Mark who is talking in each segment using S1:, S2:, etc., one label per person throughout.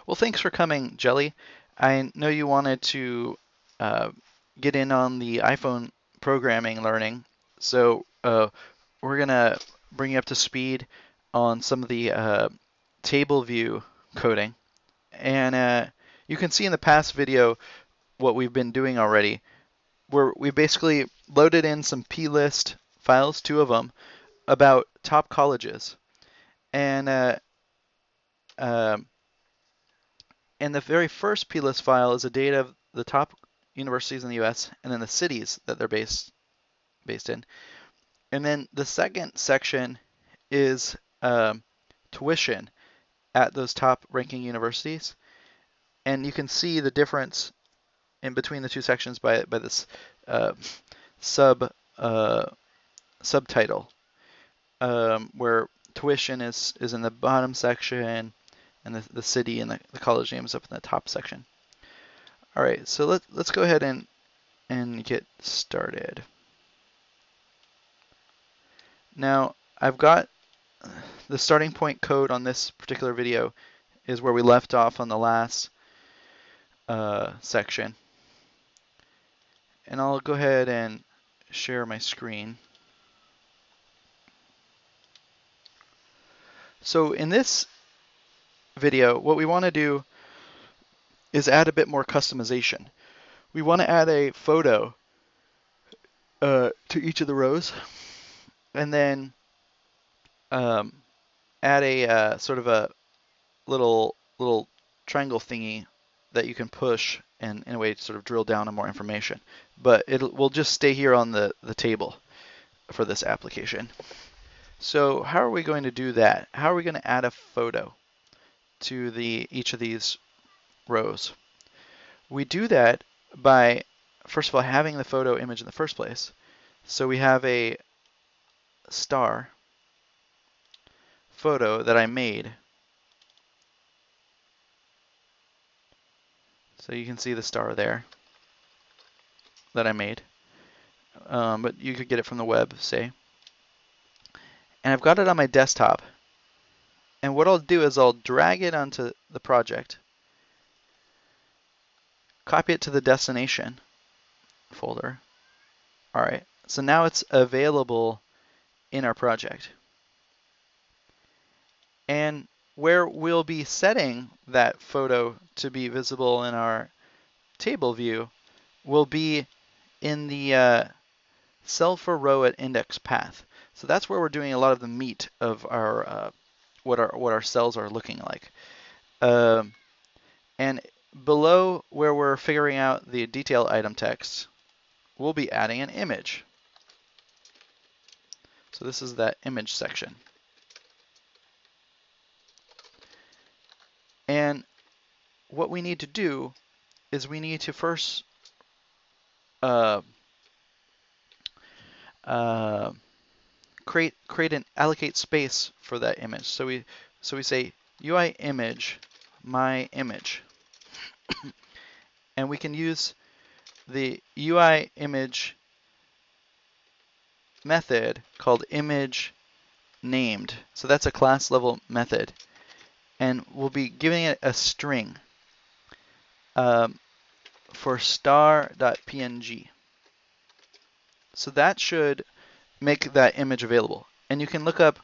S1: Well, thanks for coming, Jelly. I know you wanted to uh, get in on the iPhone programming learning, so we're gonna bring you up to speed on some of the table view coding. And you can see in the past video what we've been doing already. We basically loaded in some plist files, two of them, about top colleges. And um And the very first plist file is a data of the top universities in the US and then the cities that they're based in. And then the second section is tuition at those top ranking universities. And you can see the difference in between the two sections by this uh, sub subtitle, where tuition is in the bottom section and the city and the college name is up in the top section. All right, so let's go ahead and get started. Now, I've got the starting point code on this particular video is where we left off on the last section. And I'll go ahead and share my screen. So in this video, what we want to do is add a bit more customization. We want to add a photo to each of the rows, and then add a sort of a little triangle thingy that you can push and in a way to sort of drill down on more information. But we'll just stay here on the table for this application. So how are we going to do that? How are we going to add a photo to each of these rows? We do that by, first of all, having the photo image in the first place. So we have a star photo that I made. So you can see the star there that I made. But you could get it from the web, say. And I've got it on my desktop. And what I'll do is I'll drag it onto the project, copy it to the destination folder. All right, so now it's available in our project. And where we'll be setting that photo to be visible in our table view will be in the cell for row at index path. So that's where we're doing a lot of the meat of our what our cells are looking like. And below where we're figuring out the detail item text, we'll be adding an image. So this is that image section. And what we need to do is we need to first create and allocate space for that image. So we say UI image my image, and we can use the UI image method called image named. So that's a class level method, and we'll be giving it a string for star.png. So that should make that image available. And you can look up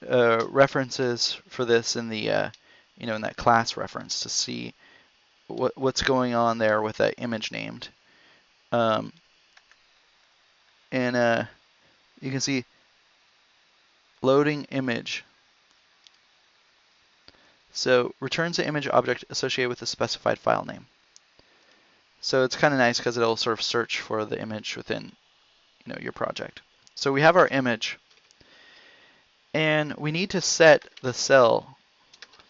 S1: references for this in the in that class reference to see what's going on there with that image named. And you can see loading image. So returns the image object associated with the specified file name. So it's kind of nice because it'll sort of search for the image within your project. So we have our image, and we need to set the cell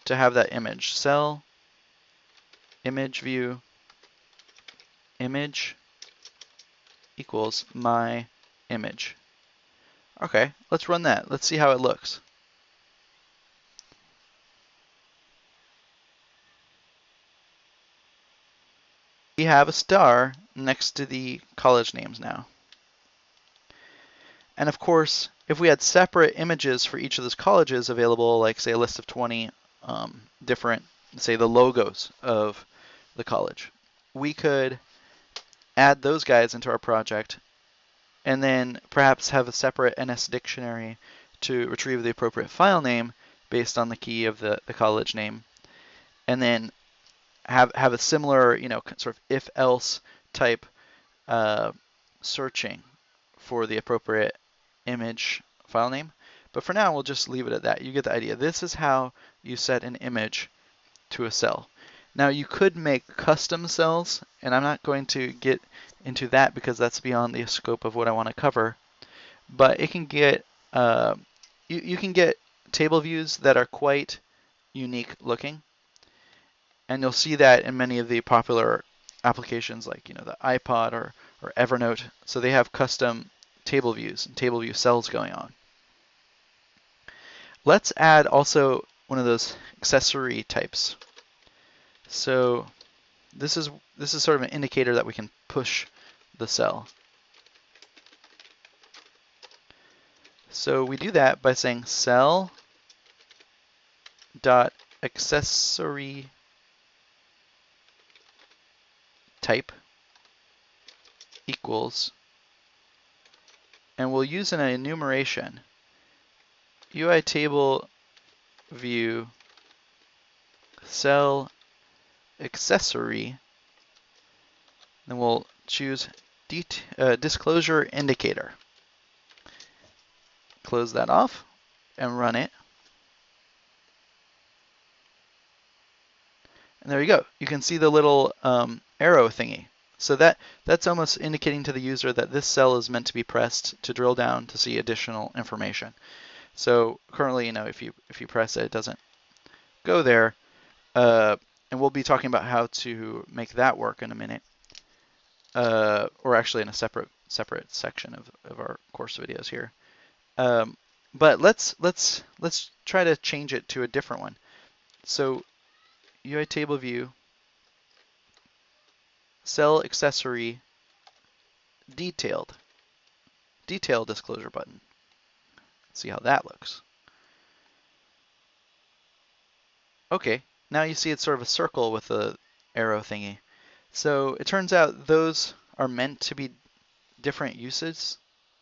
S1: to have that image. Cell image view image equals my image. Okay, let's run that. Let's see how it looks. We have a star next to the college names now. And of course, if we had separate images for each of those colleges available, like say a list of 20 different say the logos of the college. We could add those guys into our project and then perhaps have a separate NS dictionary to retrieve the appropriate file name based on the key of the college name, and then have a similar, sort of if-else type searching for the appropriate image file name. But for now, we'll just leave it at that. You get the idea. This is how you set an image to a cell. Now you could make custom cells, and I'm not going to get into that because that's beyond the scope of what I want to cover. But it can get you can get table views that are quite unique looking, and you'll see that in many of the popular applications like the iPod or Evernote. So they have custom table views and table view cells going on. Let's add also one of those accessory types. So this is sort of an indicator that we can push the cell. So we do that by saying cell dot accessory type equals, and we'll use an enumeration UI table view cell accessory, then we'll choose disclosure indicator. Close that off and run it. And there you go. You can see the little arrow thingy. So that's almost indicating to the user that this cell is meant to be pressed to drill down to see additional information. So currently, if you press it, it doesn't go there. And we'll be talking about how to make that work in a minute, or actually in a separate section of our course videos here. But let's try to change it to a different one. So UI table view cell accessory detail disclosure button. Let's see how that looks. Okay, now you see it's sort of a circle with a arrow thingy. So it turns out those are meant to be different uses.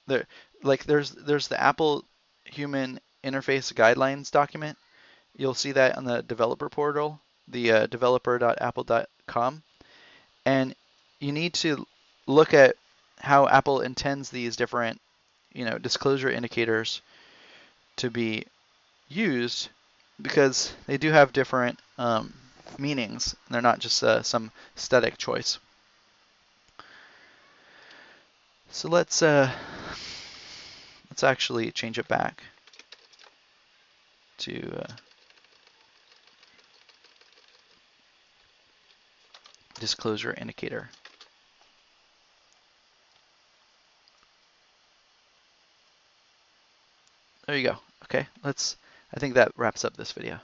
S1: There's the Apple Human Interface Guidelines document. You'll see that on the developer portal, the developer.apple.com. And you need to look at how Apple intends these different, disclosure indicators to be used, because they do have different meanings. They're not just some static choice. So let's actually change it back to disclosure indicator. There you go. Okay, I think that wraps up this video.